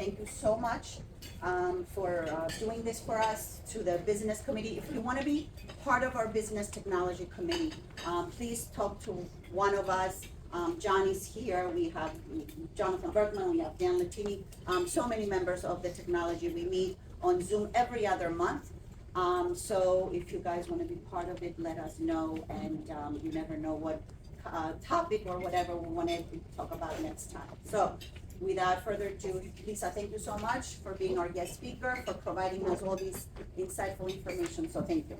thank you so much for doing this for us, to the business committee. If you want to be part of our business technology committee, please talk to one of us. Johnny's here, we have Jonathan Bergman, we have Dan Latini, so many members of the technology. We meet on Zoom every other month. So if you guys want to be part of it, let us know, and you never know what topic or whatever we want to talk about next time. So without further ado, Lisa, thank you so much for being our guest speaker, for providing us all these insightful information. So thank you.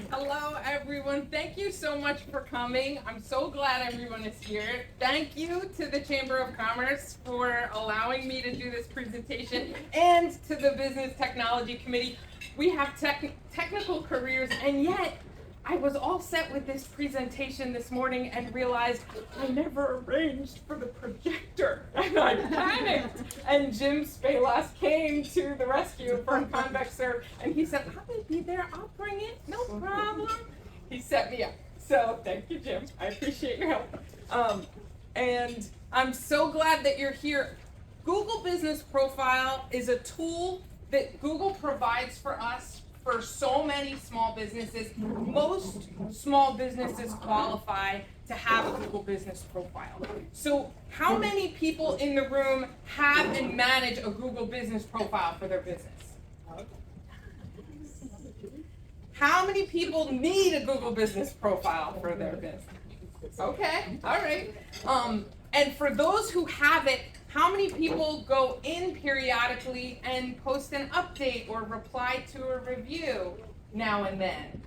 Hello, everyone. Thank you so much for coming. I'm so glad everyone is here. Thank you to the Chamber of Commerce for allowing me to do this presentation, and to the Business Technology Committee. We have technical careers, and yet I was all set with this presentation this morning and realized I never arranged for the projector, and I panicked. And Jim Spalas came to the rescue from Convexer, and he said, "I will be there, I'll bring it, no problem." He set me up. So thank you, Jim. I appreciate your help. And I'm so glad that you're here. Google Business Profile is a tool that Google provides for us for so many small businesses. Most small businesses qualify to have a Google Business Profile. So how many people in the room have and manage a Google Business Profile for their business? How many people need a Google Business Profile for their business? Okay, all right. And for those who have it, how many people go in periodically and post an update or reply to a review now and then?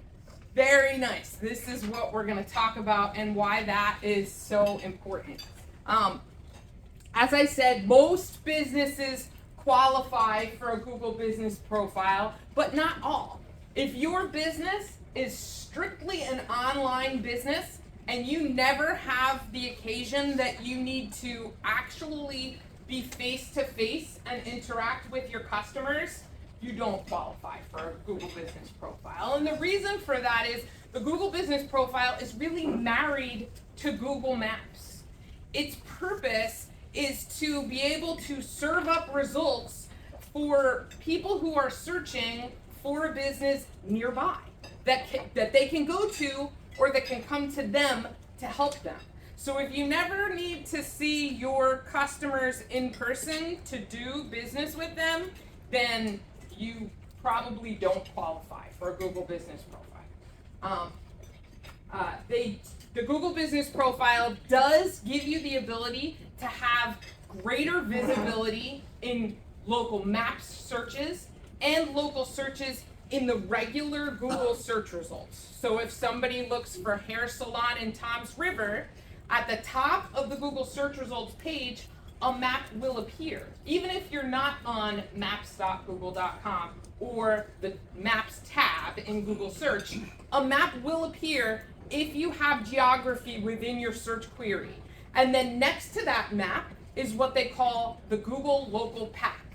Very nice. This is what we're going to talk about and why that is so important. As I said, most businesses qualify for a Google Business Profile, but not all. If your business is strictly an online business, and you never have the occasion that you need to actually be face-to-face and interact with your customers, you don't qualify for a Google Business Profile. And the reason for that is the Google Business Profile is really married to Google Maps. Its purpose is to be able to serve up results for people who are searching for a business nearby that they can go to, or that can come to them to help them. So if you never need to see your customers in person to do business with them, then you probably don't qualify for a Google Business Profile. The Google Business Profile does give you the ability to have greater visibility in local maps searches and local searches in the regular Google search results. So if somebody looks for hair salon in Toms River, at the top of the Google search results page, a map will appear. Even if you're not on maps.google.com or the Maps tab in Google search, a map will appear if you have geography within your search query. And then next to that map is what they call the Google Local Pack.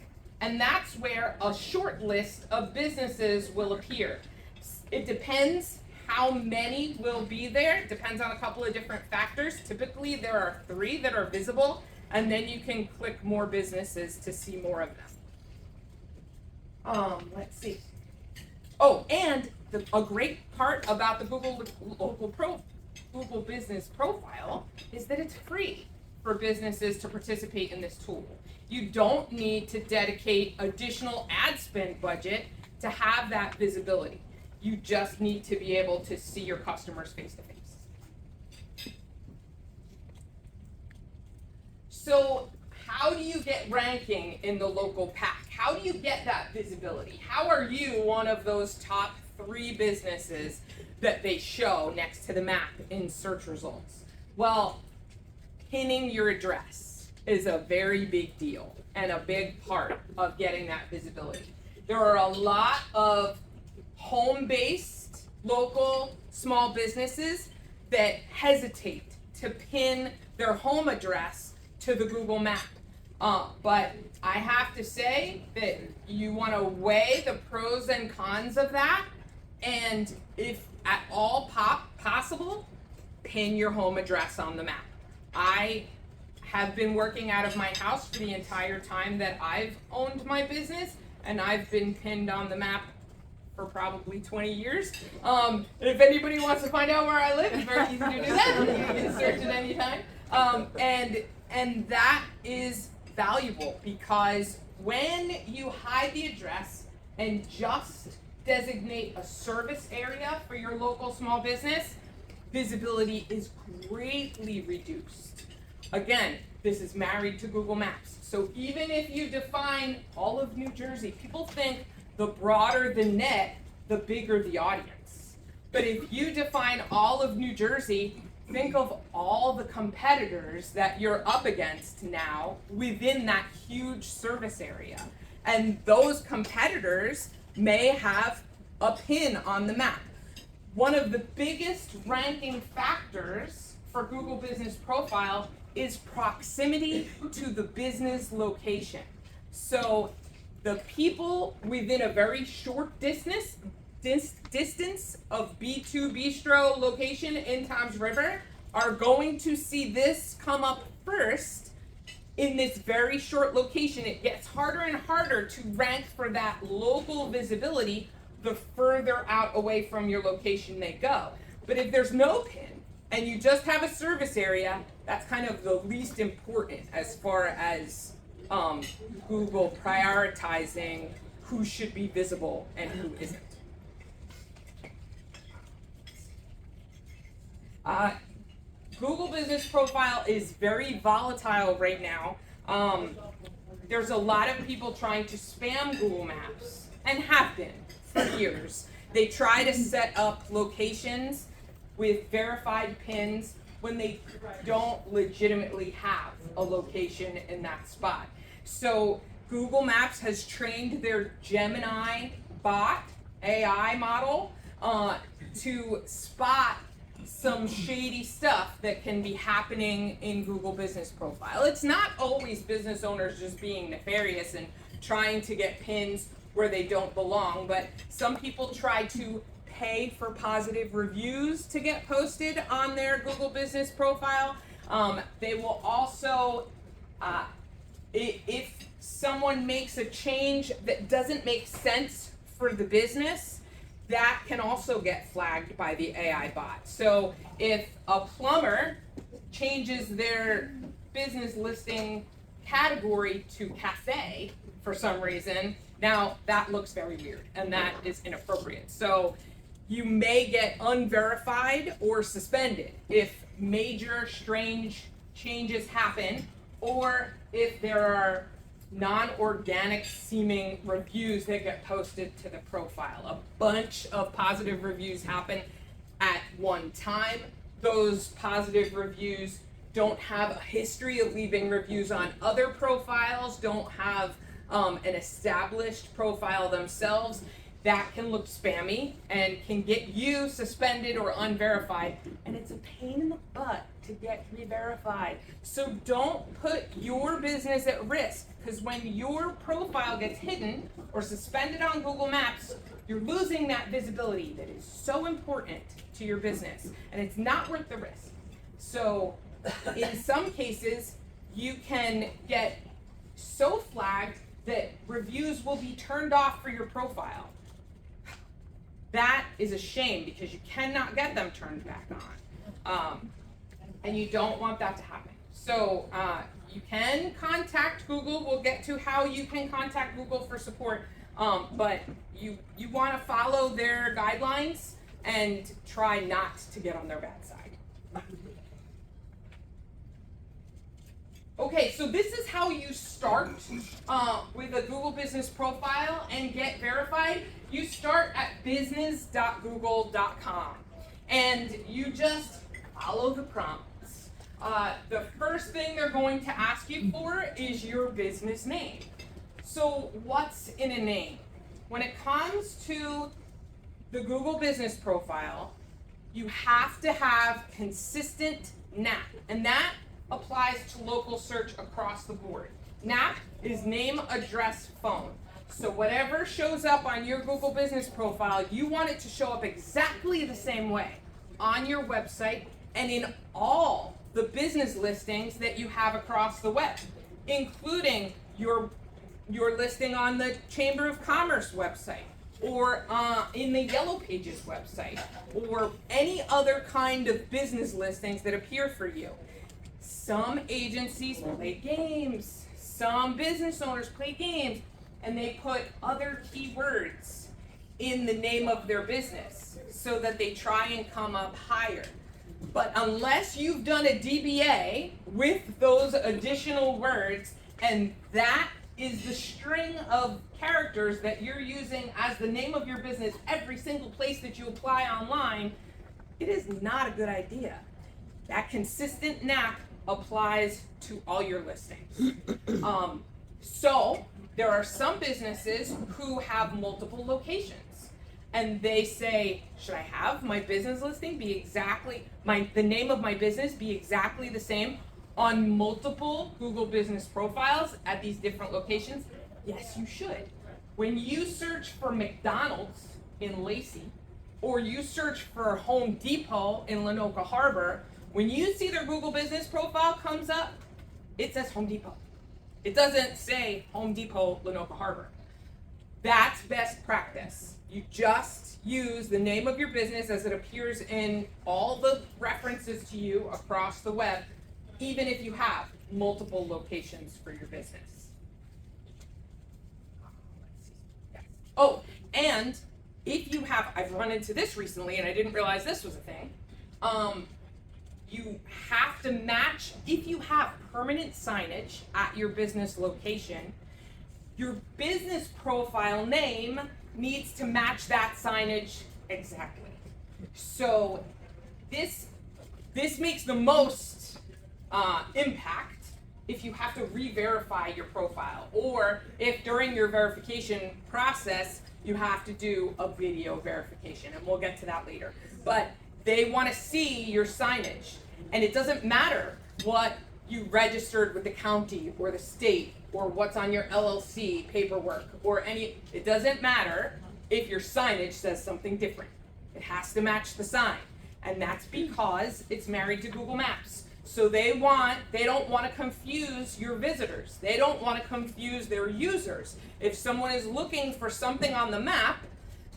And that's where a short list of businesses will appear. It depends how many will be there. It depends on a couple of different factors. Typically, there are 3 that are visible, and then you can click more businesses to see more of them. Let's see. Oh, and a great part about the Google Business Profile is that it's free for businesses to participate in this tool. You don't need to dedicate additional ad spend budget to have that visibility. You just need to be able to see your customers face to face. So how do you get ranking in the local pack? How do you get that visibility? How are you one of those top 3 businesses that they show next to the map in search results? Well, pinning your address is a very big deal and a big part of getting that visibility. There are a lot of home-based, local, small businesses that hesitate to pin their home address to the Google map. But I have to say that you want to weigh the pros and cons of that, and if at all possible, pin your home address on the map. I have been working out of my house for the entire time that I've owned my business, and I've been pinned on the map for probably 20 years. If anybody wants to find out where I live, it's very easy to do that. You can search at any time. And that is valuable, because when you hide the address and just designate a service area for your local small business, visibility is greatly reduced. Again, this is married to Google Maps. So even if you define all of New Jersey, people think the broader the net, the bigger the audience. But if you define all of New Jersey, think of all the competitors that you're up against now within that huge service area. And those competitors may have a pin on the map. One of the biggest ranking factors for Google Business Profile is proximity to the business location. So the people within a very short distance of B2 Bistro location in Toms River are going to see this come up first in this very short location. It gets harder and harder to rank for that local visibility the further out away from your location they go. But if there's no pin and you just have a service area, that's kind of the least important as far as Google prioritizing who should be visible and who isn't. Google Business Profile is very volatile right now. There's a lot of people trying to spam Google Maps, and have been for years. They try to set up locations with verified pins when they don't legitimately have a location in that spot. So Google Maps has trained their Gemini bot AI model to spot some shady stuff that can be happening in Google Business Profile. It's not always business owners just being nefarious and trying to get pins where they don't belong, but some people try to pay for positive reviews to get posted on their Google Business Profile. They will also, if someone makes a change that doesn't make sense for the business, that can also get flagged by the AI bot. So if a plumber changes their business listing category to cafe for some reason, now that looks very weird and that is inappropriate. So you may get unverified or suspended if major strange changes happen, or if there are non-organic seeming reviews that get posted to the profile. A bunch of positive reviews happen at one time. Those positive reviews don't have a history of leaving reviews on other profiles, don't have an established profile themselves. That can look spammy and can get you suspended or unverified, and it's a pain in the butt to get re-verified. So don't put your business at risk, because when your profile gets hidden or suspended on Google Maps, you're losing that visibility that is so important to your business, and it's not worth the risk. So in some cases, you can get so flagged that reviews will be turned off for your profile. That is a shame, because you cannot get them turned back on. And you don't want that to happen. So you can contact Google. We'll get to how you can contact Google for support. But you want to follow their guidelines and try not to get on their bad side. Okay, so this is how you start with a Google Business Profile and get verified. You start at business.google.com and you just follow the prompts. The first thing they're going to ask you for is your business name. So what's in a name? When it comes to the Google Business Profile, you have to have consistent NAP, and that applies to local search across the board. NAP is name, address, phone. So whatever shows up on your Google Business Profile, you want it to show up exactly the same way on your website and in all the business listings that you have across the web, including your listing on the Chamber of Commerce website, or in the Yellow Pages website, or any other kind of business listings that appear for you. Some agencies play games, some business owners play games, and they put other keywords in the name of their business so that they try and come up higher. But unless you've done a DBA with those additional words, and that is the string of characters that you're using as the name of your business every single place that you apply online, it is not a good idea. That consistent NAP applies to all your listings. So there are some businesses who have multiple locations, and they say, should I have my business listing be exactly, the name of my business be exactly the same on multiple Google business profiles at these different locations? Yes, you should. When you search for McDonald's in Lacey, or you search for Home Depot in Lenoka Harbor, when you see their Google business profile comes up, it says Home Depot. It doesn't say Home Depot, Lenoka Harbor. That's best practice. You just use the name of your business as it appears in all the references to you across the web, even if you have multiple locations for your business. Oh, and if you have, I've run into this recently and I didn't realize this was a thing, you have to match, if you have permanent signage at your business location, your business profile name needs to match that signage exactly. So this makes the most impact if you have to re-verify your profile, or if during your verification process you have to do a video verification, and we'll get to that later. But they want to see your signage, and it doesn't matter what you registered with the county or the state or what's on your LLC paperwork or it doesn't matter if your signage says something different. It has to match the sign, and that's because it's married to Google Maps. So they don't want to confuse your visitors. They don't want to confuse their users. If someone is looking for something on the map,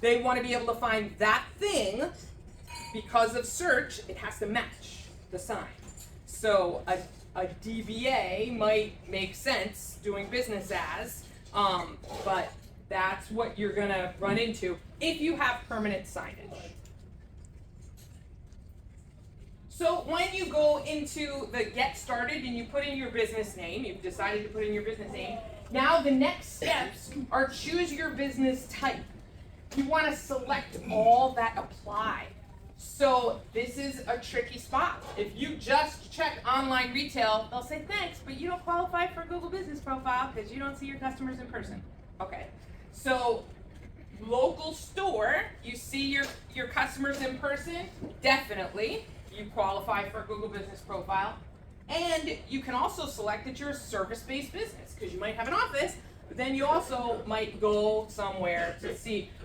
they want to be able to find that thing. Because of search, it has to match the sign. So a DBA might make sense doing business as, but that's what you're gonna run into if you have permanent signage. So when you go into the get started and you put in your business name, you've decided to put in your business name, now the next steps are choose your business type. You want to select all that apply. So this is a tricky spot. If you just check online retail, they'll say thanks, but you don't qualify for a Google business profile because you don't see your customers in person. Okay, so local store, you see your customers in person, definitely. You qualify for a Google business profile. And you can also select that you're a service-based business because you might have an office, but then you also might go somewhere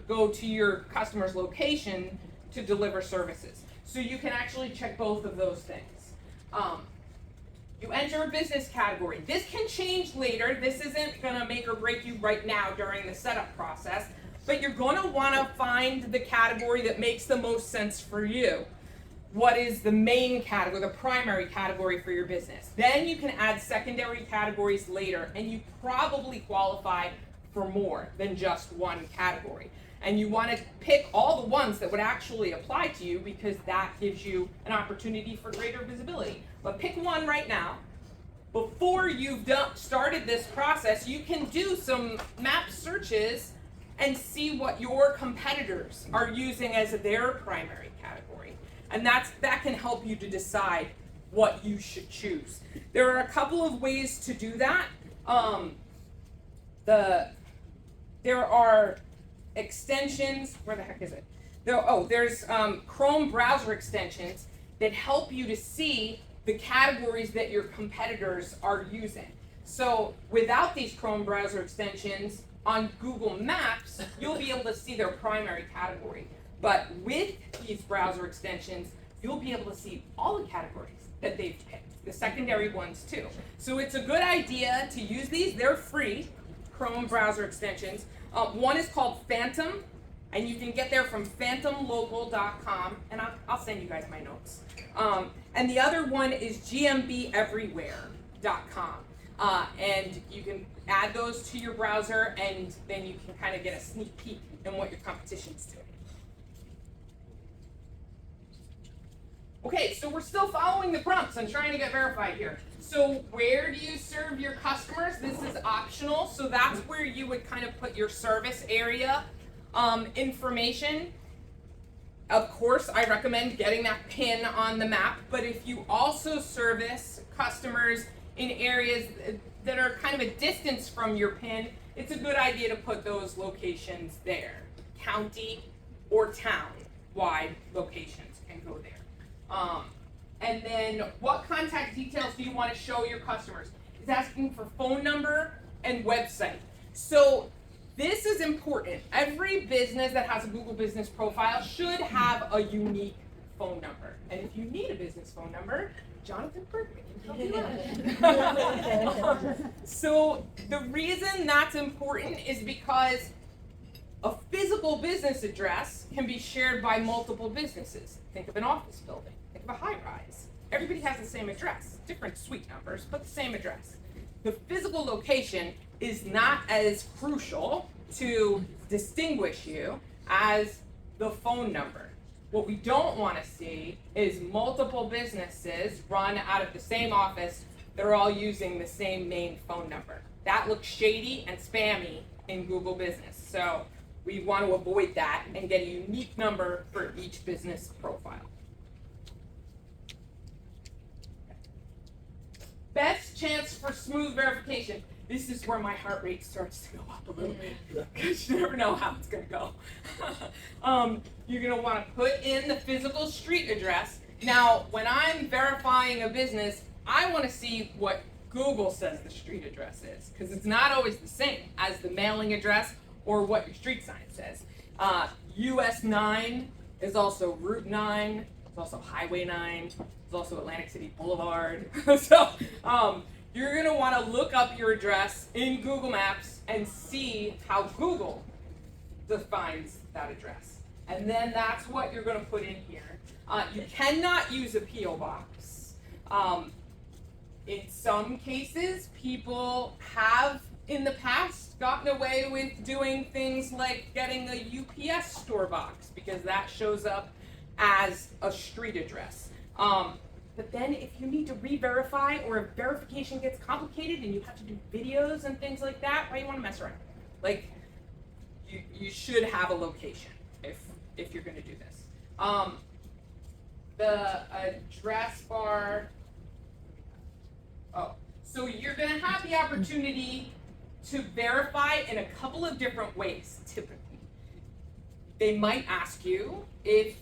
go to your customer's location to deliver services. So you can actually check both of those things. You enter a business category. This can change later. This isn't gonna make or break you right now during the setup process, but you're gonna wanna find the category that makes the most sense for you. What is the main category, the primary category for your business? Then you can add secondary categories later, and you probably qualify for more than just one category. And you want to pick all the ones that would actually apply to you because that gives you an opportunity for greater visibility. But pick one right now. Before you've started this process, you can do some map searches and see what your competitors are using as their primary category. And that can help you to decide what you should choose. There are a couple of ways to do that. There are extensions, where the heck is it? There's Chrome browser extensions that help you to see the categories that your competitors are using. So without these Chrome browser extensions, on Google Maps, you'll be able to see their primary category. But with these browser extensions, you'll be able to see all the categories that they've picked, the secondary ones too. So it's a good idea to use these. They're free Chrome browser extensions. One is called Phantom, and you can get there from phantomlocal.com, and I'll send you guys my notes. And the other one is gmbeverywhere.com. And you can add those to your browser, and then you can kind of get a sneak peek in what your competition's doing. Okay, so we're still following the prompts and trying to get verified here. So where do you serve your customers? This is optional, so that's where you would kind of put your service area information. Of course, I recommend getting that pin on the map, but if you also service customers in areas that are kind of a distance from your pin, it's a good idea to put those locations there. County or town-wide locations can go there. And then what contact details do you want to show your customers? It's asking for phone number and website. So this is important. Every business that has a Google Business Profile should have a unique phone number. And if you need a business phone number, Jonathan Bergman can help you out. So the reason that's important is because a physical business address can be shared by multiple businesses. Think of an office building. Think of a high-rise. Everybody has the same address, different suite numbers, but the same address. The physical location is not as crucial to distinguish you as the phone number. What we don't want to see is multiple businesses run out of the same office. They're all using the same main phone number. That looks shady and spammy in Google Business. So we want to avoid that and get a unique number for each business profile. Best chance for smooth verification. This is where my heart rate starts to go up a little bit, because you never know how it's going to go. You're going to want to put in the physical street address. Now, when I'm verifying a business, I want to see what Google says the street address is, because it's not always the same as the mailing address or what your street sign says. US 9 is also Route 9, it's also Highway 9, it's also Atlantic City Boulevard. So you're going to want to look up your address in Google Maps and see how Google defines that address. And then that's what you're going to put in here. You cannot use a P.O. box. In some cases, people have in the past gotten away with doing things like getting a UPS store box, because that shows up as a street address. But then if you need to re-verify, or if verification gets complicated and you have to do videos and things like that, why do you want to mess around? Like, you should have a location if you're going to do this. The address bar, so you're going to have the opportunity to verify in a couple of different ways, typically. They might ask you if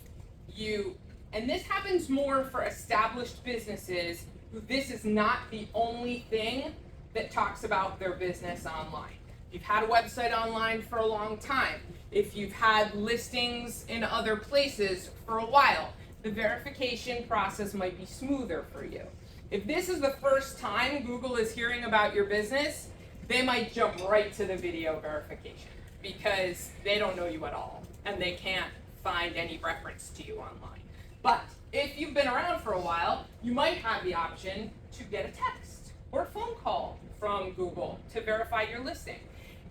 you, and this happens more for established businesses who this is not the only thing that talks about their business online. If you've had a website online for a long time, if you've had listings in other places for a while, the verification process might be smoother for you. If this is the first time Google is hearing about your business, they might jump right to the video verification, because they don't know you at all and they can't find any reference to you online. But if you've been around for a while, you might have the option to get a text or a phone call from Google to verify your listing.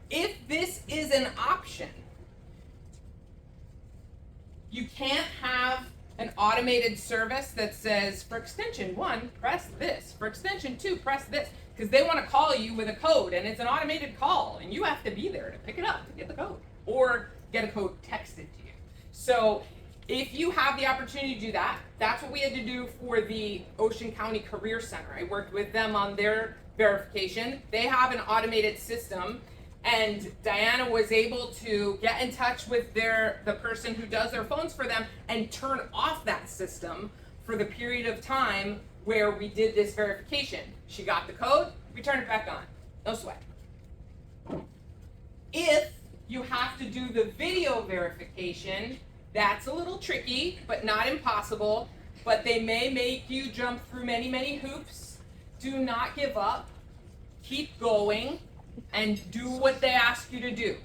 If this is an option, you can't have an automated service that says, for extension 1, press this. For extension 2, press this. Because they want to call you with a code, and it's an automated call, and you have to be there to pick it up to get the code, or get a code texted to you. So if you have the opportunity to do that, that's what we had to do for the Ocean County Career Center. I worked with them on their verification. They have an automated system, and Diana was able to get in touch with the person who does their phones for them and turn off that system for the period of time where we did this verification. She got the code, we turned it back on. No sweat. If you have to do the video verification, that's a little tricky, but not impossible. but they may make you jump through many, many hoops. Do not give up. Keep going and do what they ask you to do.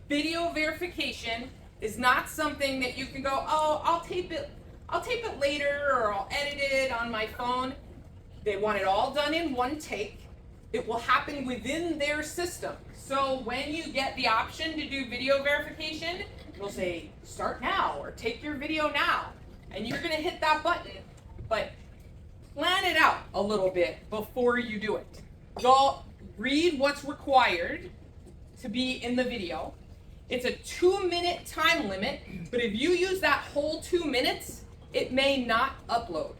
Video verification is not something that you can go, oh, I'll tape it later, or I'll edit it on my phone. They want it all done in one take. It will happen within their system. So when you get the option to do video verification, it'll say start now or take your video now. And you're gonna hit that button, but plan it out a little bit before you do it. Go read what's required to be in the video. It's a 2-minute time limit, but if you use that whole 2 minutes, it may not upload,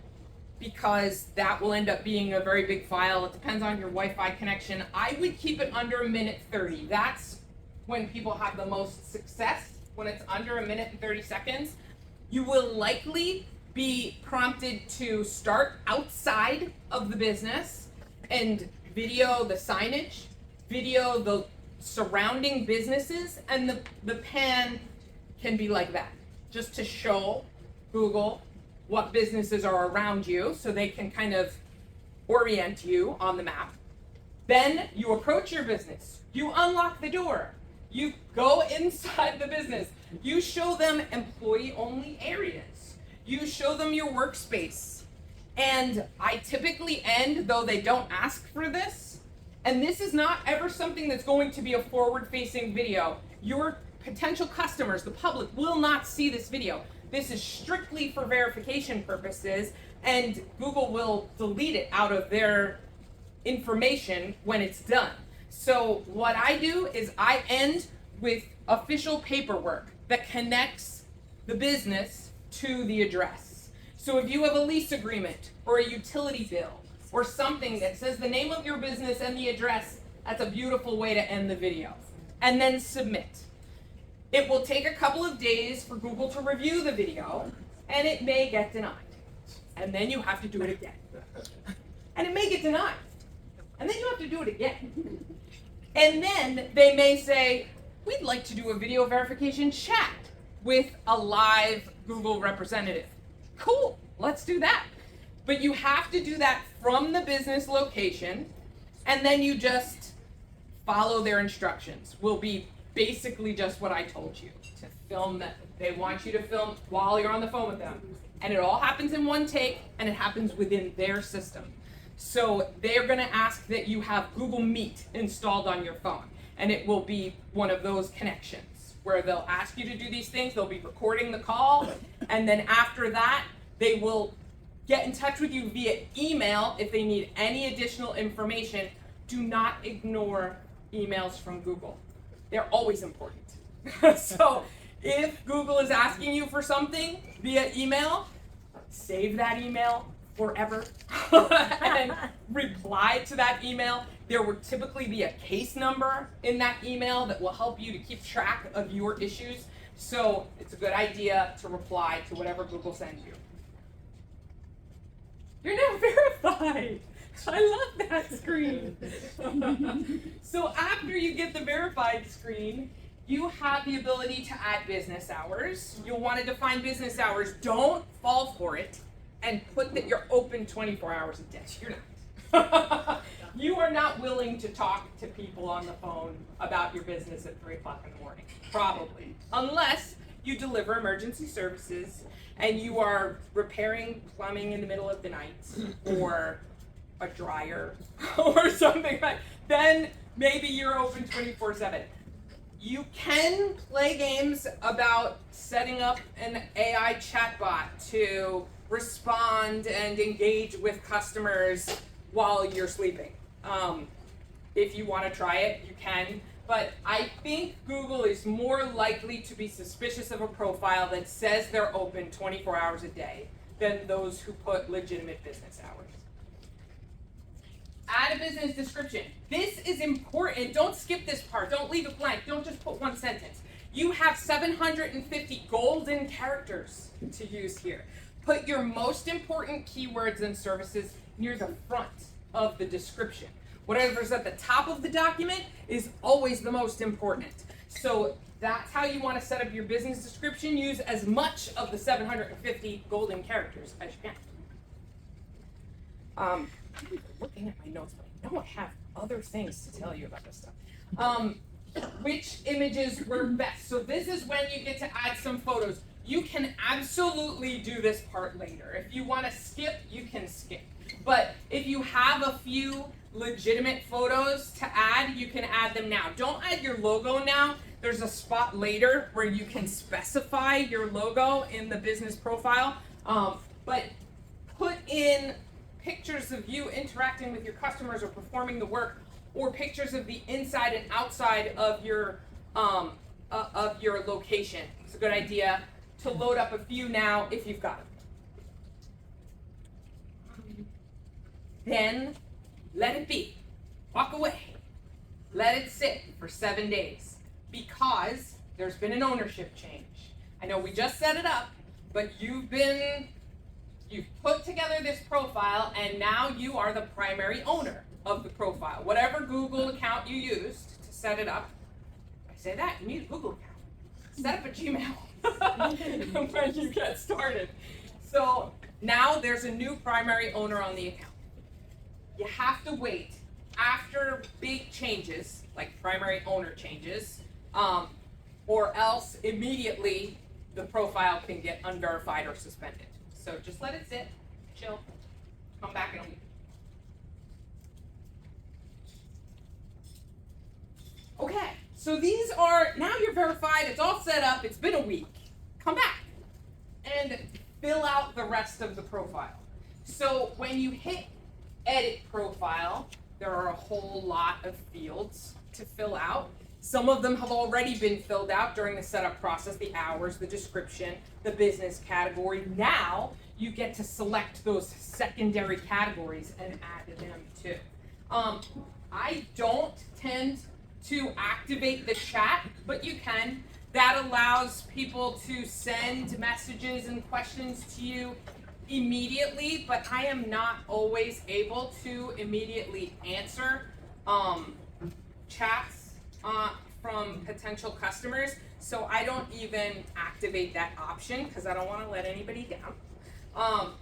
because that will end up being a very big file. It depends on your Wi-Fi connection. I would keep it under 1:30. That's when people have the most success, when it's under 1:30 seconds. You will likely be prompted to start outside of the business and video the signage, video the surrounding businesses, and the pan can be like that, just to show Google what businesses are around you so they can kind of orient you on the map. Then you approach your business, you unlock the door, you go inside the business, you show them employee-only areas, you show them your workspace. And I typically end, though they don't ask for this, and this is not ever something that's going to be a forward-facing video. Your potential customers, the public, will not see this video. This is strictly for verification purposes, and Google will delete it out of their information when it's done. So what I do is I end with official paperwork that connects the business to the address. So if you have a lease agreement or a utility bill or something that says the name of your business and the address, that's a beautiful way to end the video. And then submit. It will take a couple of days for Google to review the video, and it may get denied. And then you have to do it again. And it may get denied. And then you have to do it again. And then they may say, we'd like to do a video verification chat with a live Google representative. Cool, let's do that. But you have to do that from the business location, and then you just follow their instructions. Will be basically just what I told you, to film that. They want you to film while you're on the phone with them. And it all happens in one take, and it happens within their system. So they're gonna ask that you have Google Meet installed on your phone, and it will be one of those connections where they'll ask you to do these things. They'll be recording the call, and then after that, they will get in touch with you via email if they need any additional information. Do not ignore emails from Google. They're always important. So if Google is asking you for something via email, save that email forever and reply to that email. There will typically be a case number in that email that will help you to keep track of your issues. So it's a good idea to reply to whatever Google sends you. You're now verified. I love that screen. So after you get the verified screen, you have the ability to add business hours. You'll want to define business hours. Don't fall for it and put that you're open 24 hours a day. You're not. You are not willing to talk to people on the phone about your business at 3 o'clock in the morning, probably, unless you deliver emergency services and you are repairing plumbing in the middle of the night or a dryer or something like that. Then maybe you're open 24/7. You can play games about setting up an AI chatbot to respond and engage with customers while you're sleeping. If you want to try it, you can. But I think Google is more likely to be suspicious of a profile that says they're open 24 hours a day than those who put legitimate business hours. Add a business description. This is important. Don't skip this part. Don't leave it blank. Don't just put one sentence. You have 750 golden characters to use here. Put your most important keywords and services near the front of the description. Whatever's at the top of the document is always the most important. So that's how you want to set up your business description. Use as much of the 750 golden characters as you can. Looking at my notes, but I know I have other things to tell you about this stuff. Which images work best? So this is when you get to add some photos. You can absolutely do this part later. If you want to skip, you can skip. But if you have a few legitimate photos to add, you can add them now. Don't add your logo now. There's a spot later where you can specify your logo in the business profile. But put in pictures of you interacting with your customers or performing the work, or pictures of the inside and outside of your location. It's a good idea to load up a few now if you've got them. Then let it be. Walk away. Let it sit for 7 days because there's been an ownership change. I know we just set it up, but you've put together this profile and now you are the primary owner of the profile. Whatever Google account you used to set it up, I say that, you need a Google account. Set up a Gmail when you get started. So now there's a new primary owner on the account. You have to wait after big changes, like primary owner changes, or else immediately the profile can get unverified or suspended. So just let it sit, chill, come back in a week. Okay, so these are, now you're verified, it's all set up, it's been a week. Come back and fill out the rest of the profile. So when you hit edit profile, there are a whole lot of fields to fill out. Some of them have already been filled out during the setup process, the hours, the description, the business category. Now you get to select those secondary categories and add them too. I don't tend to activate the chat, but you can. That allows people to send messages and questions to you immediately, but I am not always able to immediately answer chats from potential customers, so I don't even activate that option because I don't want to let anybody down.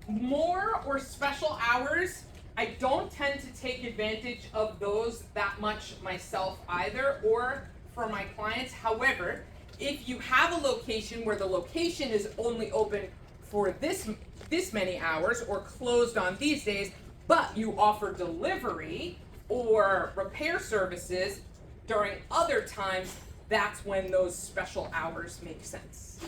More or special hours, I don't tend to take advantage of those that much myself either, or for my clients. However, if you have a location where the location is only open for this many hours or closed on these days, but you offer delivery or repair services during other times, that's when those special hours make sense.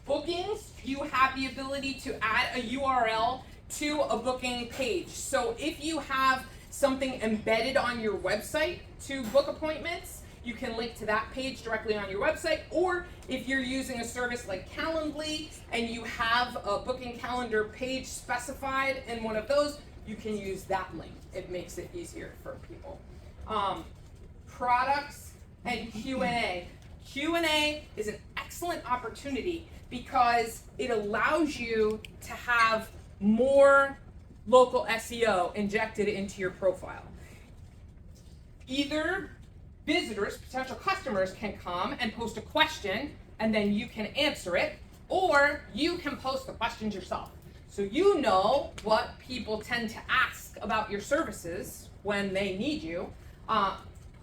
Bookings, you have the ability to add a URL to a booking page. So if you have something embedded on your website to book appointments, you can link to that page directly on your website, or if you're using a service like Calendly and you have a booking calendar page specified in one of those, you can use that link. It makes it easier for people. Products and Q&A. Q&A is an excellent opportunity because it allows you to have more local SEO injected into your profile. Either visitors, potential customers, can come and post a question and then you can answer it, or you can post the questions yourself. So you know what people tend to ask about your services when they need you.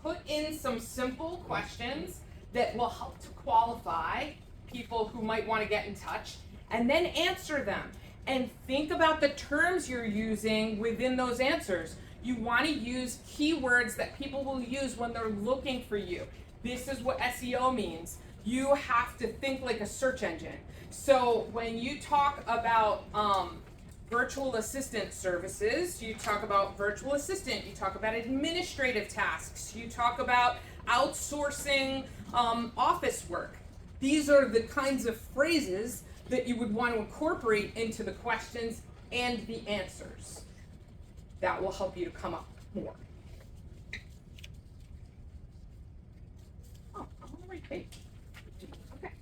Put in some simple questions that will help to qualify people who might want to get in touch, and then answer them. And think about the terms you're using within those answers. You want to use keywords that people will use when they're looking for you. This is what SEO means. You have to think like a search engine. So when you talk about virtual assistant services, you talk about virtual assistant, you talk about administrative tasks, you talk about outsourcing office work. These are the kinds of phrases that you would want to incorporate into the questions and the answers. That will help you to come up more. Oh, I'm on the right page. Okay.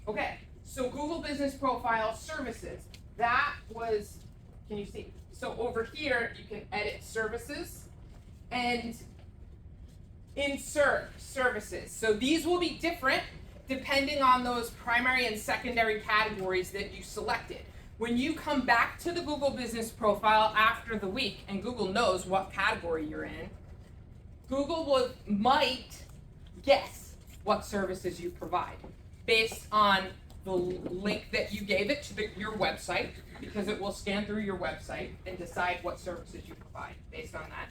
Okay, so Google Business Profile services. That was, can you see? So over here, you can edit services and insert services. So these will be different depending on those primary and secondary categories that you selected. When you come back to the Google Business Profile after the week, and Google knows what category you're in, Google might guess what services you provide based on the link that you gave it to your website, because it will scan through your website and decide what services you provide based on that.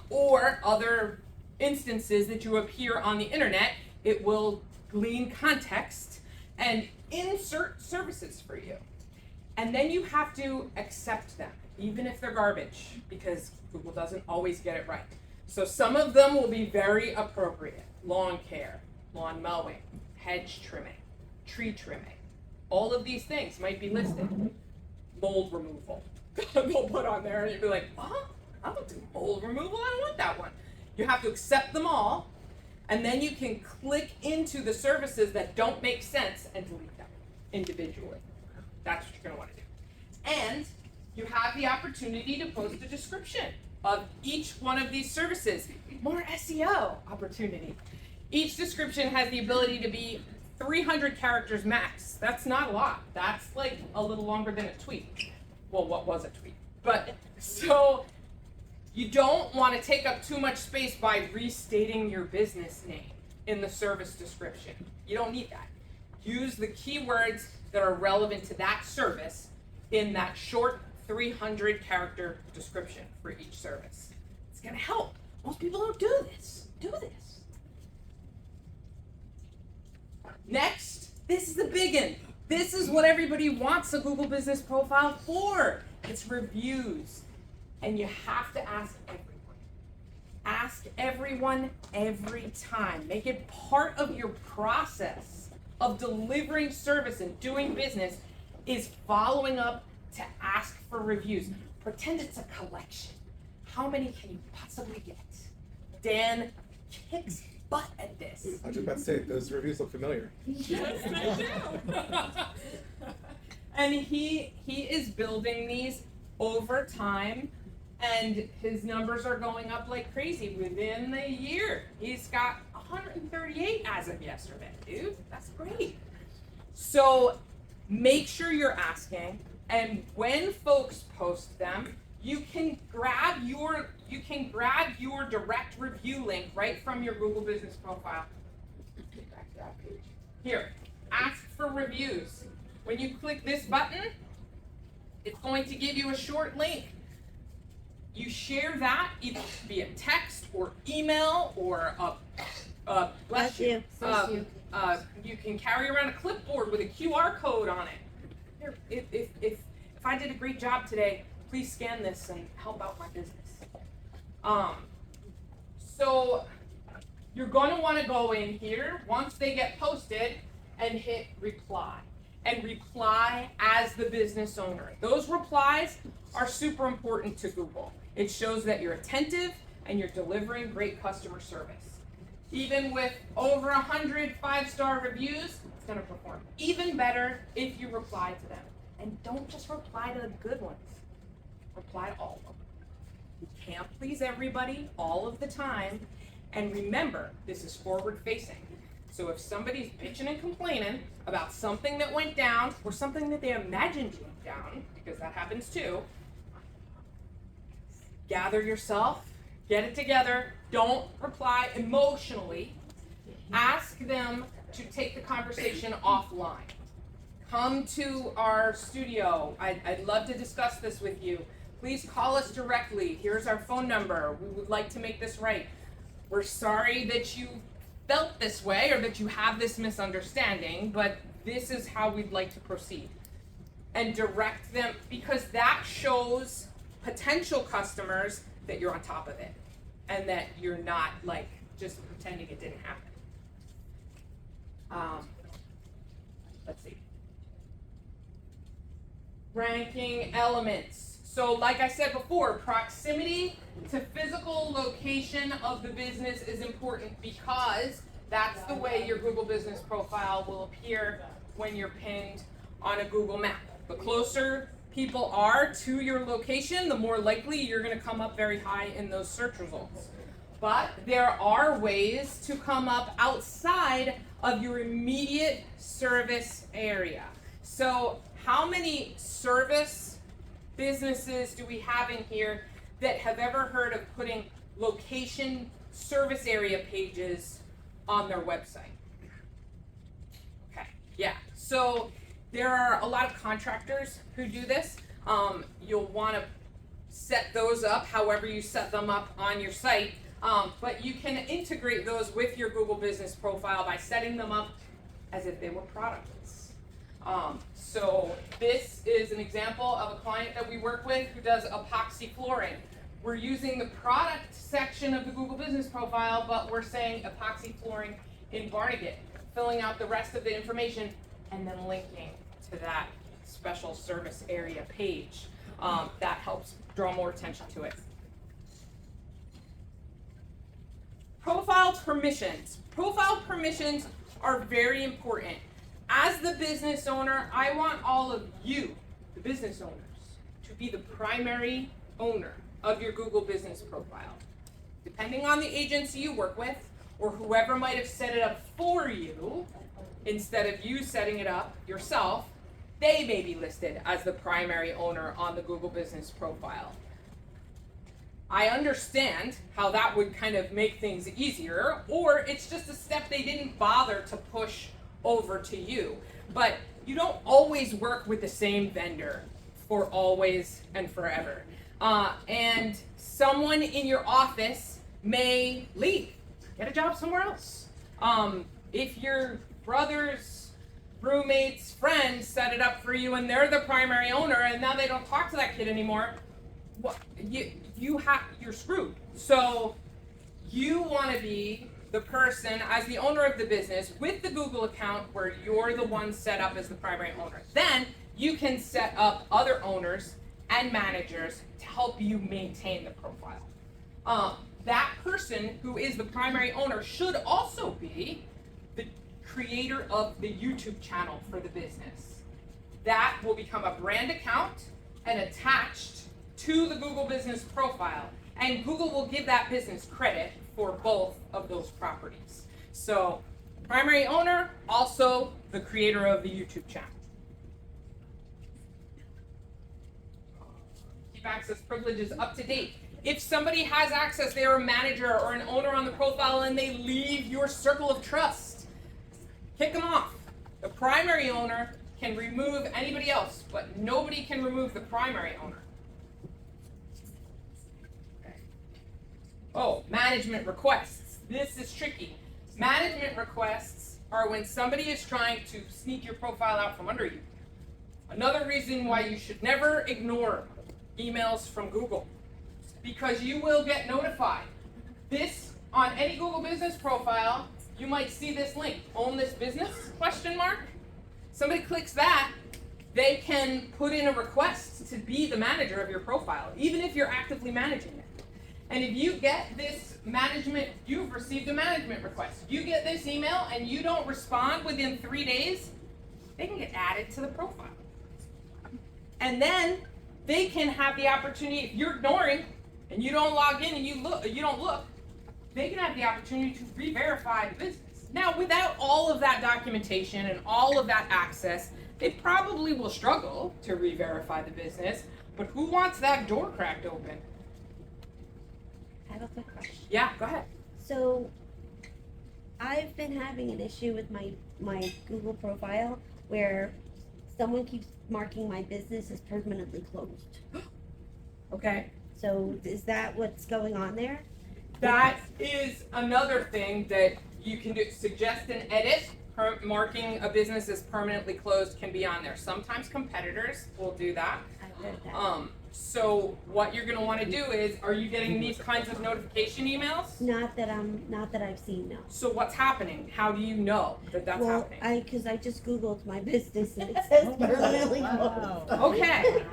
Or other instances that you appear on the internet, it will glean context and insert services for you. And then you have to accept them, even if they're garbage, because Google doesn't always get it right. So some of them will be very appropriate. Lawn care, lawn mowing, hedge trimming, tree trimming. All of these things might be listed. Mold removal. They'll put on there and you'll be like, what? I don't do mold removal, I don't want that one. You have to accept them all, and then you can click into the services that don't make sense and delete them individually. That's what you're going to want to do. And you have the opportunity to post a description of each one of these services. More SEO opportunity. Each description has the ability to be 300 characters max. That's not a lot. That's like a little longer than a tweet. Well, what was a tweet? But so you don't want to take up too much space by restating your business name in the service description. You don't need that. Use the keywords that are relevant to that service in that short 300 character description for each service. It's going to help. Most people don't do this. Do this. Next, this is the big one. This is what everybody wants a Google Business Profile for. It's reviews. And you have to ask everyone. Ask everyone every time. Make it part of your process of delivering service and doing business is following up to ask for reviews. Pretend it's a collection. How many can you possibly get? Dan kicks butt at this. I was just about to say, those reviews look familiar. Yes, they do. And he is building these over time, and his numbers are going up like crazy within the year. He's got 138 as of yesterday, dude. That's great. So make sure you're asking, and when folks post them, you can grab your direct review link right from your Google Business Profile. Get back to that page. Here, ask for reviews. When you click this button, it's going to give you a short link. You share that either via text or email or bless you. You can carry around a clipboard with a QR code on it. Here, if I did a great job today, please scan this and help out my business. So you're going to want to go in here once they get posted and hit reply. And reply as the business owner. Those replies are super important to Google. It shows that you're attentive and you're delivering great customer service. Even with over 100 5-star reviews, it's going to perform even better if you reply to them. And don't just reply to the good ones. Reply to all of them. You can't please everybody all of the time. And remember, this is forward facing. So if somebody's bitching and complaining about something that went down or something that they imagined went down, because that happens too, gather yourself, get it together, don't reply emotionally. Ask them to take the conversation offline. Come to our studio. I'd love to discuss this with you. Please call us directly. Here's our phone number. We would like to make this right. We're sorry that you felt this way or that you have this misunderstanding, but this is how we'd like to proceed. And direct them, because that shows potential customers that you're on top of it and that you're not like just pretending it didn't happen. Let's see. Ranking elements. So like I said before, proximity to physical location of the business is important because that's the way your Google Business Profile will appear when you're pinned on a Google map. The closer people are to your location, the more likely you're going to come up very high in those search results. But there are ways to come up outside of your immediate service area. So how many service businesses do we have in here that have ever heard of putting location service area pages on their website? Okay, yeah. So there are a lot of contractors who do this. You'll want to set those up however you set them up on your site, but you can integrate those with your Google Business Profile by setting them up as if they were products. So this is an example of a client that we work with who does epoxy flooring. We're using the product section of the Google Business Profile, but we're saying epoxy flooring in Barnegat, filling out the rest of the information, and then linking to that special service area page. That helps draw more attention to it. Profile permissions. Profile permissions are very important. As the business owner, I want all of you, the business owners, to be the primary owner of your Google Business Profile. Depending on the agency you work with, or whoever might have set it up for you, instead of you setting it up yourself, they may be listed as the primary owner on the Google Business Profile. I understand how that would kind of make things easier, or it's just a step they didn't bother to push over to you. But you don't always work with the same vendor for always and forever. And someone in your office may leave, get a job somewhere else. If your brother's roommate's friend set it up for you and they're the primary owner and now they don't talk to that kid anymore, you're screwed. So you want to be the person as the owner of the business with the Google account where you're the one set up as the primary owner. Then you can set up other owners and managers to help you maintain the profile. That person who is the primary owner should also be the creator of the YouTube channel for the business. That will become a brand account and attached to the Google Business Profile. And Google will give that business credit for both of those properties. So, primary owner, also the creator of the YouTube channel. Keep access privileges up to date. If somebody has access, they are a manager or an owner on the profile and they leave your circle of trust, kick them off. The primary owner can remove anybody else, but nobody can remove the primary owner. Oh, management requests. This is tricky. Management requests are when somebody is trying to sneak your profile out from under you. Another reason why you should never ignore emails from Google, because you will get notified. This, on any Google Business Profile, you might see this link, own this business, ? Somebody clicks that, they can put in a request to be the manager of your profile, even if you're actively managing it. And if you get this you've received a management request, you get this email and you don't respond within 3 days, they can get added to the profile. And then they can have the opportunity, if you're ignoring and you don't log in and you don't look, they can have the opportunity to re-verify the business. Now, without all of that documentation and all of that access, they probably will struggle to re-verify the business, but who wants that door cracked open? I have a quick question. Yeah, go ahead. So, I've been having an issue with my Google profile where someone keeps marking my business as permanently closed. Okay. So, is that what's going on there? That is another thing that you can do. Suggest an edit. Marking a business as permanently closed can be on there. Sometimes competitors will do that. I've heard that. So what you're going to want to do is, are you getting these kinds of notification emails? Not that I've seen, no. So what's happening? How do you know that that's Well, happening? because I just Googled my business and it says permanently closed. Okay.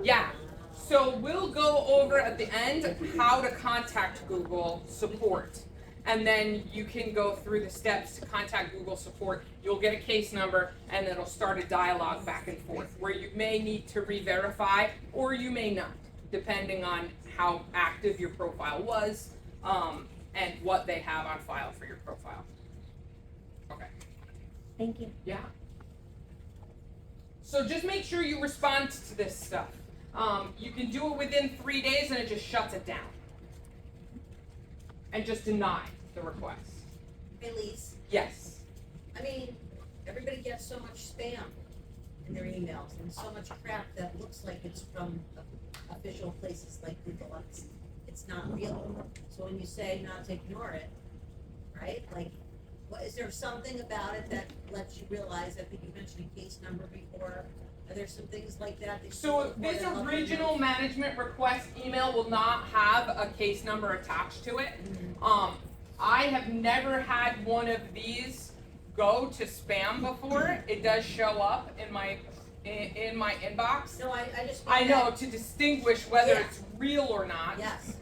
Yeah. So we'll go over at the end how to contact Google support. And then you can go through the steps to contact Google support. You'll get a case number and it'll start a dialogue back and forth where you may need to re-verify or you may not, depending on how active your profile was and what they have on file for your profile. Okay. Thank you. Yeah. So just make sure you respond to this stuff. You can do it within 3 days and it just shuts it down. And just deny the request. Hey, Lise, Yes. I mean, everybody gets so much spam in their emails and so much crap that looks like it's from official places like Google. It's not real. So when you say not to ignore it, right? Like, what, is there something about it that lets you realize? I think you mentioned a case number before. Are there some things like that? So this original management request email will not have a case number attached to it. I have never had one of these go to spam before. It does show up in my inbox. No, I just. I know, to distinguish whether Yeah. it's real or not. Yes.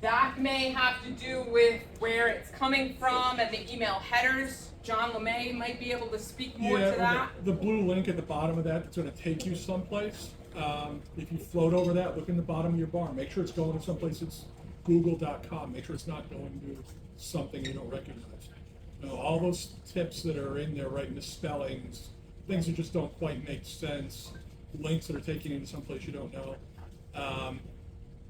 That may have to do with where it's coming from and the email headers. John LeMay might be able to speak more to that. The blue link at the bottom of that's going to take you someplace. If you float over that, look in the bottom of your bar. Make sure it's going to someplace that's google.com. Make sure it's not going to something you don't recognize. All those tips that are in there, right, misspellings, things that just don't quite make sense, links that are taking you to someplace you don't know.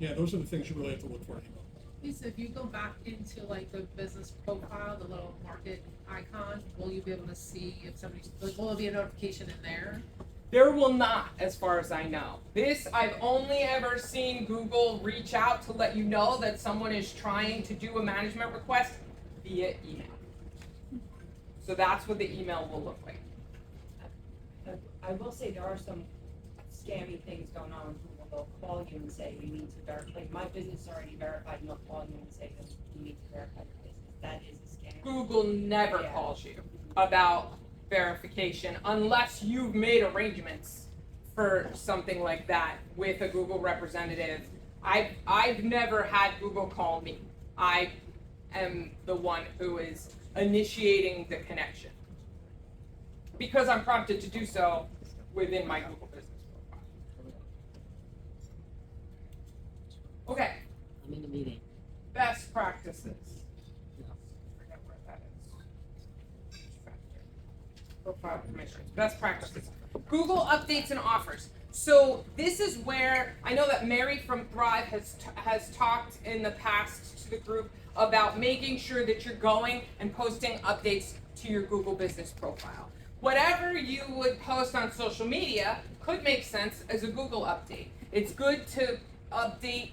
Those are the things you really have to look for in email. Lisa, if you go back into like the business profile, the little market icon, will you be able to see if somebody's, like, will there be a notification in there? There will not, as far as I know. This, I've only ever seen Google reach out to let you know that someone is trying to do a management request via email. So that's what the email will look like. I will say there are some scammy things going on with Google. They'll call you and say you need to verify. Like, my business is already verified, and they'll call you and say that you need to verify your business. That is a scam. Google never Yeah. calls you about verification unless you've made arrangements for something like that with a Google representative. I've never had Google call me. I am the one who is initiating the connection because I'm prompted to do so within my Google business profile. Okay, I'm in the meeting. best practices. Forget where that is. Profile permissions, best practices. Google updates and offers. So this is where I know that Mary from Thrive has talked in the past to the group about making sure that you're going and posting updates to your Google business profile. Whatever you would post on social media could make sense as a Google update. It's good to update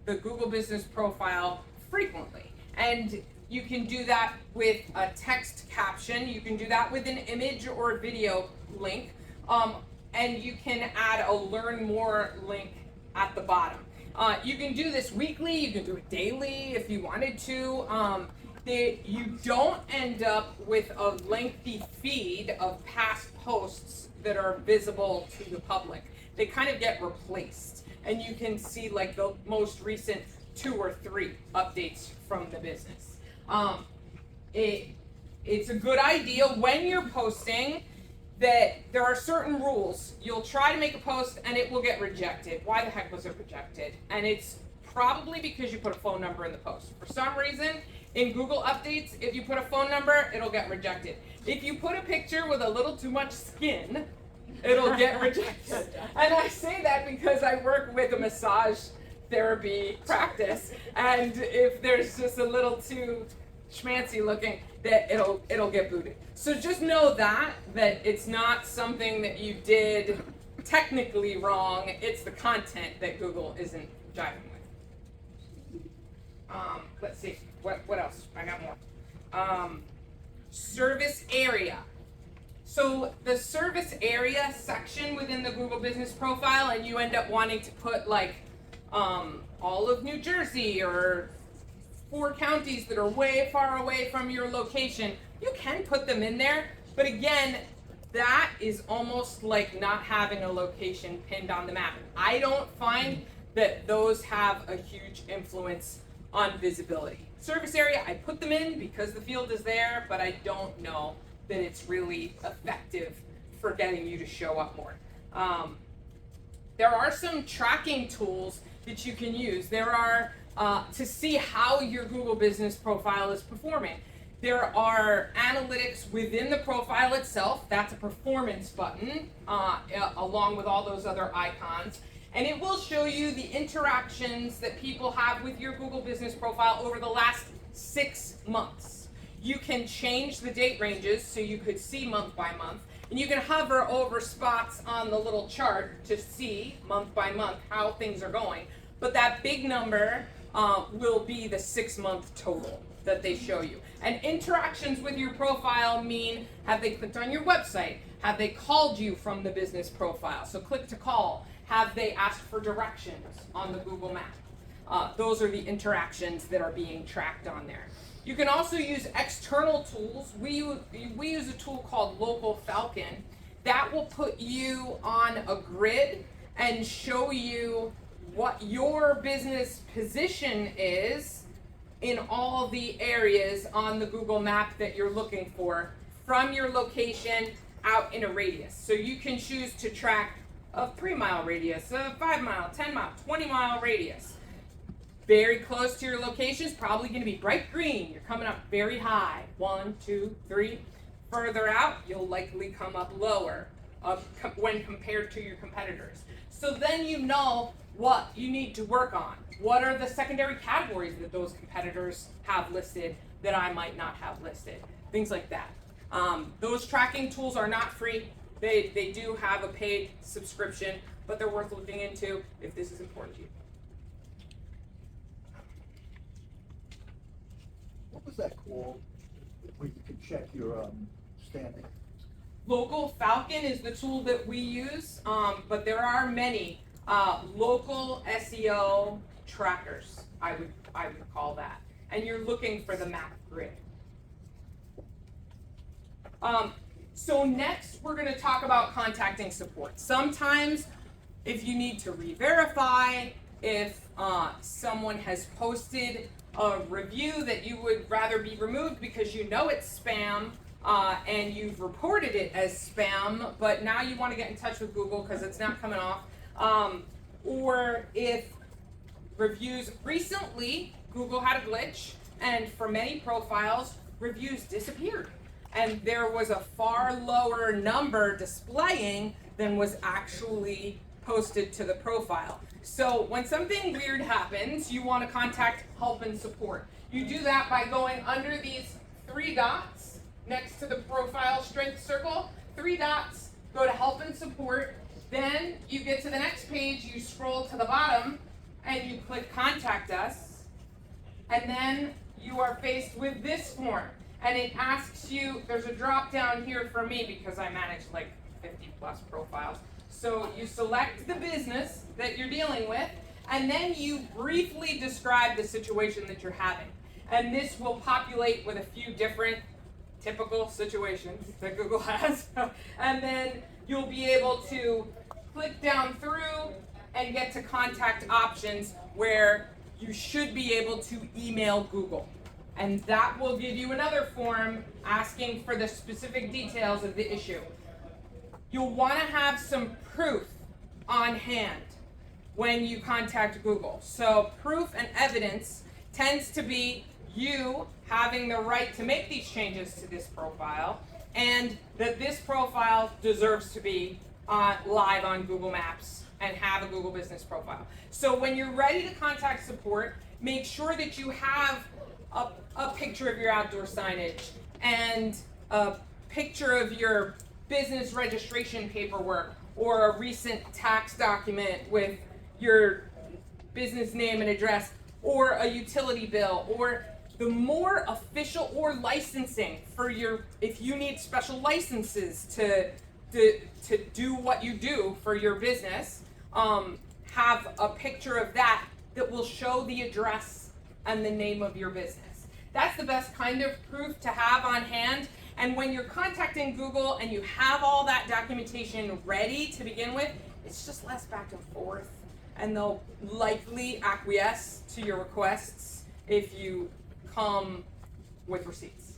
the Google business profile frequently. And you can do that with a text caption. You can do that with an image or a video link. And you can add a learn more link at the bottom. You can do this weekly, you can do it daily if you wanted to. You don't end up with a lengthy feed of past posts that are visible to the public. They kind of get replaced, and you can see like the most recent 2 or 3 updates from the business. It's a good idea when you're posting that there are certain rules. You'll try to make a post and it will get rejected. Why the heck was it rejected? And it's probably because you put a phone number in the post. For some reason, in Google Updates, if you put a phone number, it'll get rejected. If you put a picture with a little too much skin, it'll get rejected. And I say that because I work with a massage therapy practice, and if there's just a little too schmancy looking, that it'll get booted. So just know that it's not something that you did technically wrong, it's the content that Google isn't jiving with. Let's see, what else? I got more. Service area. So the service area section within the Google business profile, and you end up wanting to put like all of New Jersey or 4 counties that are way far away from your location, you can put them in there, but again, that is almost like not having a location pinned on the map. I don't find that those have a huge influence on visibility. Service area, I put them in because the field is there, but I don't know that it's really effective for getting you to show up more. There are some tracking tools that you can use. There are to see how your Google business profile is performing. There are analytics within the profile itself. That's a performance button, along with all those other icons. And it will show you the interactions that people have with your Google Business Profile over the last 6 months. You can change the date ranges so you could see month by month. And you can hover over spots on the little chart to see month by month how things are going. But that big number will be the 6-month total that they show you. And interactions with your profile mean, have they clicked on your website? Have they called you from the business profile? So click to call. Have they asked for directions on the Google map? Those are the interactions that are being tracked on there. You can also use external tools. We use a tool called Local Falcon that will put you on a grid and show you what your business position is in all the areas on the Google map that you're looking for from your location out in a radius. So you can choose to track a 3-mile radius, a 5-mile, 10-mile, 20-mile radius. Very close to your location is probably going to be bright green. You're coming up very high. 1, 2, 3. Further out, you'll likely come up lower when compared to your competitors. So then you know what you need to work on. What are the secondary categories that those competitors have listed that I might not have listed? Things like that. Those tracking tools are not free. They do have a paid subscription, but they're worth looking into if this is important to you. What was that called, where you can check your standing? Local Falcon is the tool that we use, but there are many local SEO trackers, I would call that. And you're looking for the map grid. So next, we're going to talk about contacting support. Sometimes, if you need to re-verify, if someone has posted a review that you would rather be removed because you know it's spam, and you've reported it as spam, but now you want to get in touch with Google because it's not coming off, or if reviews, recently Google had a glitch, and for many profiles, reviews disappeared. And there was a far lower number displaying than was actually posted to the profile. So when something weird happens, you want to contact help and support. You do that by going under these 3 dots next to the profile strength circle. 3 dots, go to help and support. Then you get to the next page, you scroll to the bottom, and you click contact us. And then you are faced with this form. And it asks you, there's a drop down here for me because I manage like 50 plus profiles. So you select the business that you're dealing with, and then you briefly describe the situation that you're having. And this will populate with a few different typical situations that Google has. And then you'll be able to click down through and get to contact options where you should be able to email Google. And that will give you another form asking for the specific details of the issue. You'll want to have some proof on hand when you contact Google. So proof and evidence tends to be you having the right to make these changes to this profile, and that this profile deserves to be live on Google Maps and have a Google Business Profile. So when you're ready to contact support, make sure that you have a picture of your outdoor signage and a picture of your business registration paperwork or a recent tax document with your business name and address, or a utility bill, or the more official, or licensing for your, if you need special licenses to do what you do for your business, have a picture of that will show the address and the name of your business. That's the best kind of proof to have on hand. And when you're contacting Google and you have all that documentation ready to begin with, it's just less back and forth, and they'll likely acquiesce to your requests if you come with receipts.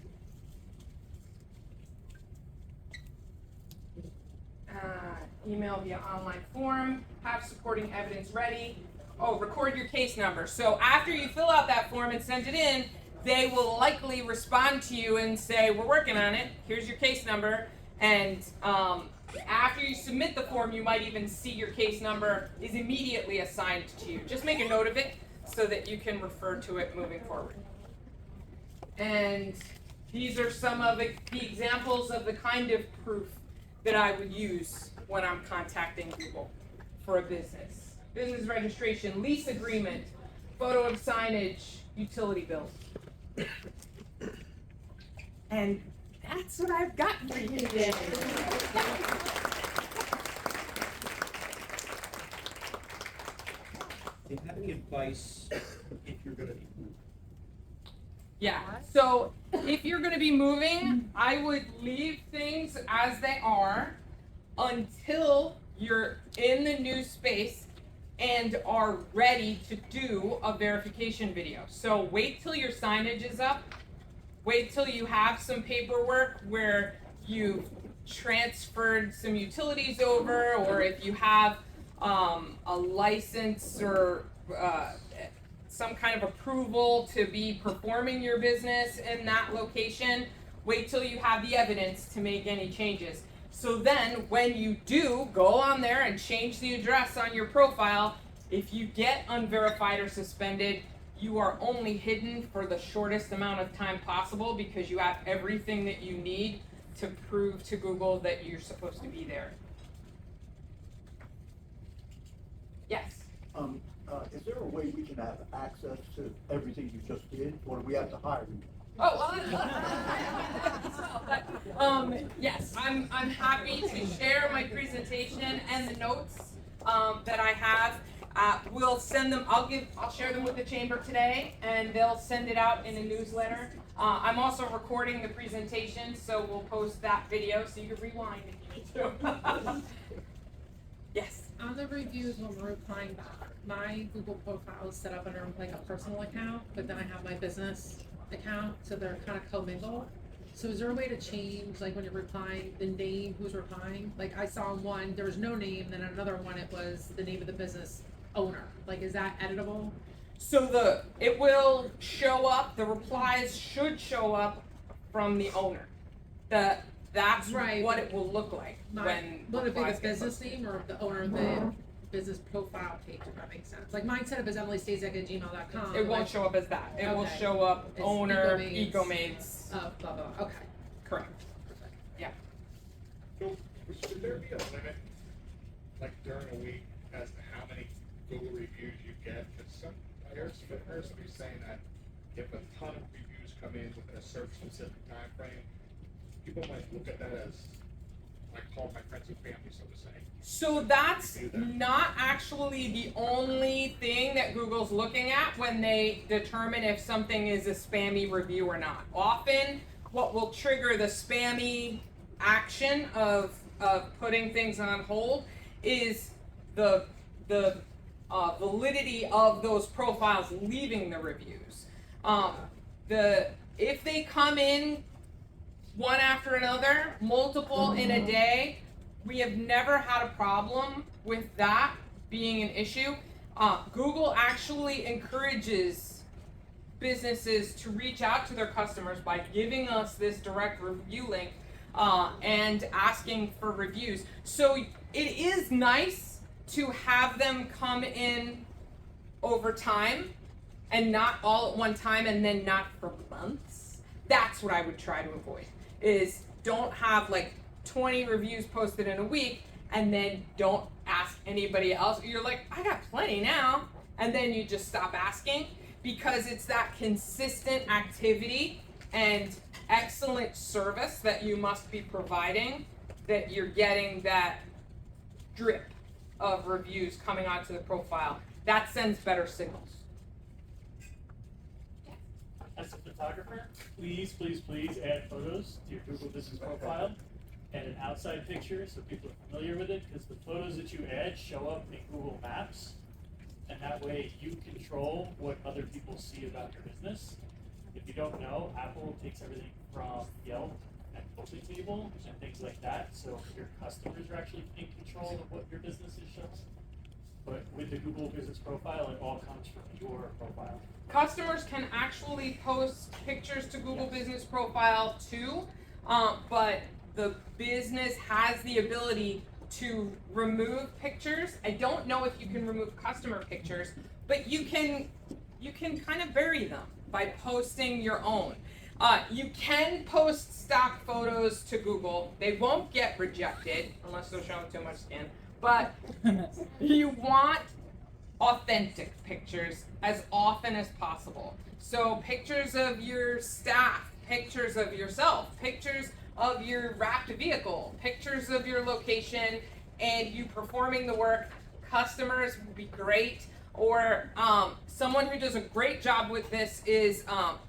Email via online form, have supporting evidence ready. Oh, record your case number. So after you fill out that form and send it in, they will likely respond to you and say, we're working on it, here's your case number, and after you submit the form, you might even see your case number is immediately assigned to you. Just make a note of it so that you can refer to it moving forward. And these are some of the examples of the kind of proof that I would use when I'm contacting Google for a business. Business registration, lease agreement, photo of signage, utility bill. And that's what I've got for you today. Do you have any advice if you're gonna be moving? Yeah, so if you're gonna be moving, I would leave things as they are until you're in the new space and are ready to do a verification video. So wait till your signage is up. Wait till you have some paperwork where you've transferred some utilities over, or if you have a license or some kind of approval to be performing your business in that location. Wait till you have the evidence to make any changes. So then when you do go on there and change the address on your profile, if you get unverified or suspended, you are only hidden for the shortest amount of time possible because you have everything that you need to prove to Google that you're supposed to be there. Yes? Is there a way we can have access to everything you just did, or do we have to hire you? Oh, well, yes, I'm happy to share my presentation and the notes that I have. We'll send them. I'll share them with the chamber today, and they'll send it out in a newsletter. I'm also recording the presentation, so we'll post that video so you can rewind if you need to. Yes. On the reviews, when we're replying back, my Google profile is set up under like a personal account, but then I have my business account, so they're kind of commingled. So is there a way to change, like when you're replying, the name who's replying? Like I saw one, there was no name, then another one, it was the name of the business owner. Like, is that editable? So it will show up. The replies should show up from the owner. That's Right. what it will look like when Will it be replies the get business posted. name or the owner of the business profile page, if that makes sense? Like mine set up as emilystazik@gmail.com. It won't show up as that. It will Okay. show up It's owner, Ecomaids. Ecomaids. Oh, blah, blah, blah. Okay. Correct. Yeah. So, should there be a limit, like during a week, as to how many Google reviews you get? Because I heard somebody saying that if a ton of reviews come in within a certain specific time frame, people might look at that as, like, call my friends and family, so to say. So that's not actually the only thing that Google's looking at when they determine if something is a spammy review or not. Often, what will trigger the spammy action of putting things on hold is the validity of those profiles leaving the reviews. If they come in one after another, multiple in a day, we have never had a problem with that being an issue. Google actually encourages businesses to reach out to their customers by giving us this direct review link and asking for reviews. So it is nice to have them come in over time and not all at one time and then not for months. That's what I would try to avoid, is don't have like 20 reviews posted in a week and then don't ask anybody else. You're like, I got plenty now. And then you just stop asking, because it's that consistent activity and excellent service that you must be providing that you're getting that drip of reviews coming onto the profile. That sends better signals. As a photographer, please add photos to your Google Business profile and an outside picture so people are familiar with it, because the photos that you add show up in Google Maps, and that way you control what other people see about your business. If you don't know, Apple takes everything from Yelp and BookingTable and things like that, so your customers are actually in control of what your business is showing. But with the Google Business Profile, it all comes from your profile. Customers can actually post pictures to Google Business Profile too, but the business has the ability to remove pictures. I don't know if you can remove customer pictures, but you can kind of bury them by posting your own. You can post stock photos to Google. They won't get rejected unless they're showing too much skin, but you want authentic pictures as often as possible. So pictures of your staff, pictures of yourself, pictures of your wrapped vehicle, pictures of your location, and you performing the work. Customers would be great. Or someone who does a great job with this is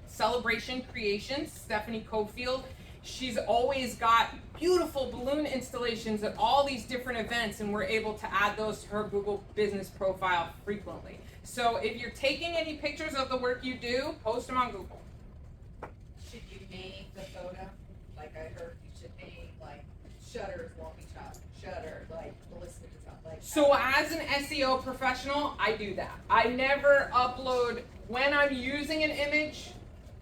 Celebration Creations, Stephanie Cofield. She's always got beautiful balloon installations at all these different events, and we're able to add those to her Google Business Profile frequently. So if you're taking any pictures of the work you do, post them on Google. Should you name the photo? Like I heard you should name like Shutters Long Beach House, Shutter, like the list of stuff like. So as an SEO professional, I do that. I never upload, when I'm using an image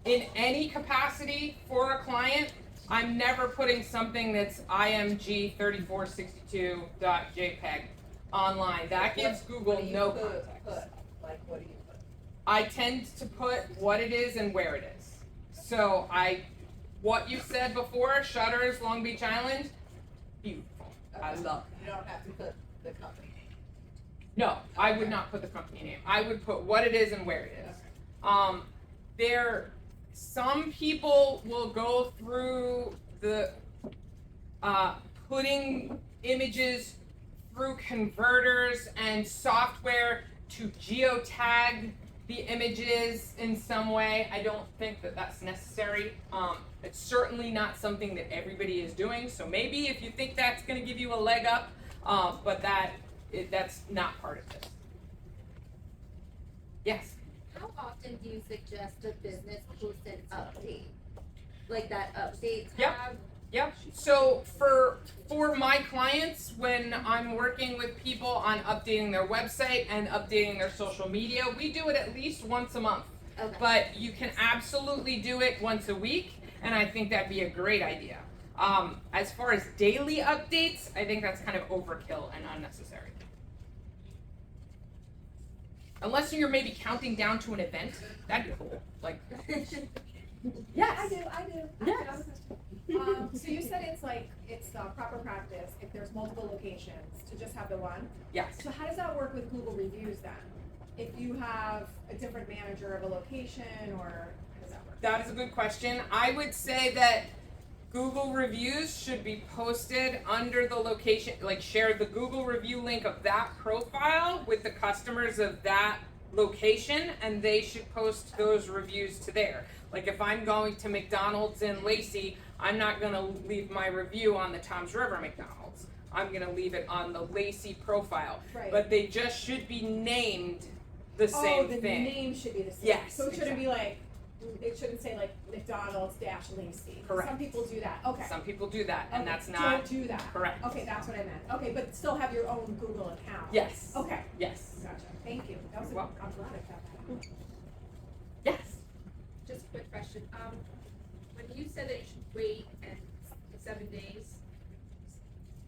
in any capacity for a client, I'm never putting something that's img3462.jpg online. That gives Google no context. Like what do you put? I tend to put what it is and where it is. So what you said before, Shutters, Long Beach Island, beautiful. I love it. You don't have to put the company name. No, I would not put the company name. I would put what it is and where it is. Some people will go through the putting images through converters and software to geotag the images in some way. I don't think that that's necessary. It's certainly not something that everybody is doing. So maybe if you think that's going to give you a leg up, but that's not part of this. Yes. How often do you suggest a business post an update? Like that update tab? Yep. So for my clients, when I'm working with people on updating their website and updating their social media, we do it at least once a month. Okay. But you can absolutely do it once a week, and I think that'd be a great idea. As far as daily updates, I think that's kind of overkill and unnecessary. Unless you're maybe counting down to an event, that'd be cool. Like, yes. I do. Yes. So you said it's proper practice if there's multiple locations to just have the one. Yes. So how does that work with Google reviews then? If you have a different manager of a location, or how does that work? That is a good question. I would say that Google reviews should be posted under the location, like share the Google review link of that profile with the customers of that location, and they should post those reviews to there. Like if I'm going to McDonald's in Lacey, I'm not going to leave my review on the Toms River McDonald's. I'm going to leave it on the Lacey profile. Right. But they just should be named the same the thing. name should be the same. Yes, So it shouldn't exactly. be like, it shouldn't say like McDonald's dash Lacey. Correct. Some people do that. Okay. Some people do that, and Okay, that's not Don't do that. correct. Okay, that's what I meant. Okay, but still have your own Google account. Yes. Okay. Yes. Gotcha. Thank you. That was You're welcome. I'm glad I got that. Yes. Just a quick question, when you said that you should wait and 7 days,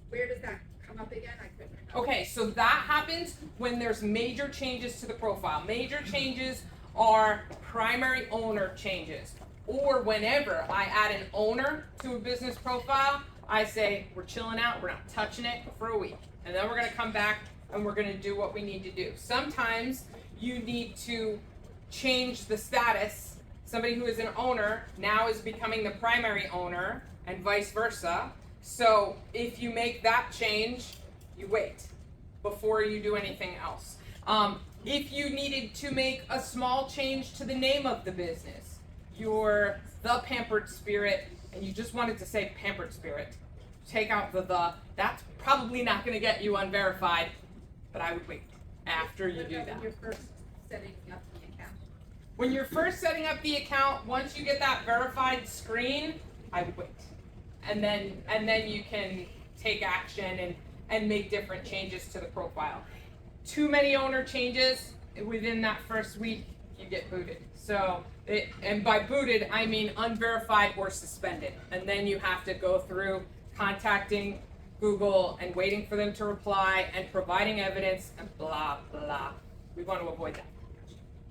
where does that come up again? I couldn't remember. Okay, so that happens when there's major changes to the profile. Major changes are primary owner changes. Or whenever I add an owner to a business profile, I say, we're chilling out, we're not touching it for a week. And then we're gonna come back and we're gonna do what we need to do. Sometimes you need to change the status. Somebody who is an owner now is becoming the primary owner and vice versa. So if you make that change, you wait before you do anything else. If you needed to make a small change to the name of the business, you're the Pampered Spirit, and you just wanted to say Pampered Spirit, take out the, that's probably not gonna get you unverified, but I would wait after you do that. When you're first setting up the account. When you're first setting up the account, once you get that verified screen, I would wait. And then you can take action and make different changes to the profile. too many owner changes within that first week, you get booted. So, and by booted, I mean unverified or suspended. And then you have to go through contacting Google and waiting for them to reply and providing evidence and blah, blah. We want to avoid that.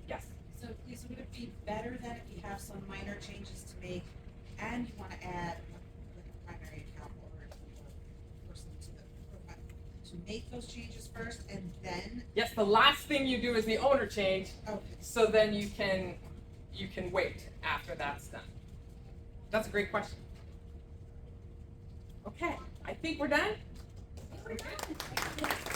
Yes. So Lisa, would it be better then if you have some minor changes to make and you wanna add like a primary account or a person to the profile, to make those changes first and then? Yes, the last thing you do is the owner change, Okay. so then you can wait after that's done. That's a great question. Okay, I think we're done. We're done.